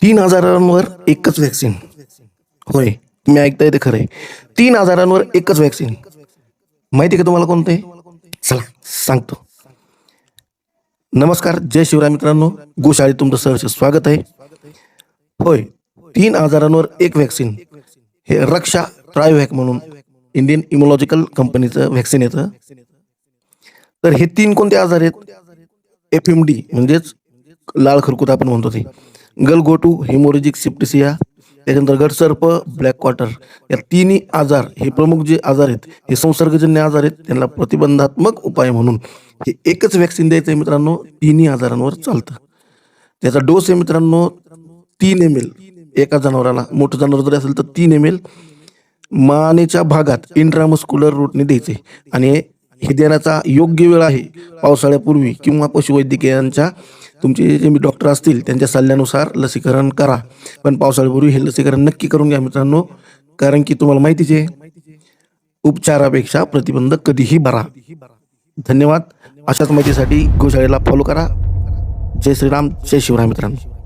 3,000वर एकच व्हॅक्सिन. होय, तुम्ही ऐकताय ते खरंय. 3,000वर एकच व्हॅक्सिन. माहिती आहे का तुम्हाला कोणतं आहे? चला सांगतो. नमस्कार, जय शिवराय मित्रांनो. गोशाळेत तुमचं सहर्ष स्वागत आहे. होय, 3,000वर एक व्हॅक्सिन हे रक्षा ट्रायव्हॅक म्हणून इंडियन इम्युनॉलॉजिकल कंपनीचं व्हॅक्सिन येतं. तर हे 3 कोणते आजार आहेत? एफएमडी म्हणजेच लाळ खरकुत आपण म्हणतो ते, गलगोटू हेमोरेजिक सिप्टिसिया, त्याच्यानंतर गटसर्प, ब्लॅक क्वार्टर, या तिन्ही आजार हे प्रमुख जे आजार आहेत हे संसर्गजन्य आजार आहेत. त्यांना प्रतिबंधात्मक उपाय म्हणून हे एकच व्हॅक्सिन द्यायचं आहे मित्रांनो. तिन्ही आजारांवर चालतं. त्याचा डोस आहे मित्रांनो 3 ml एका जनावराला. मोठं जनावर जरी असेल तर 3 ml मानेच्या भागात इंट्रामस्क्युलर रूटने द्यायचे. आणि हे देण्याचा योग्य वेळ आहे पावसाळ्यापूर्वी किंवा पशुवैद्यकीयांच्या तुमचे जे डॉक्टर असतील त्यांच्या सल्ल्यानुसार लसीकरण करा. पण पावसाळ्यापूर्वी हे लसीकरण नक्की करून घ्या मित्रांनो, कारण की तुम्हाला माहितीच आहे उपचारापेक्षा प्रतिबंध कधीही बरा. धन्यवाद. अशाच माहितीसाठी गोशाळेला फॉलो करा. जय श्रीराम, जय शिवराय मित्रांनो.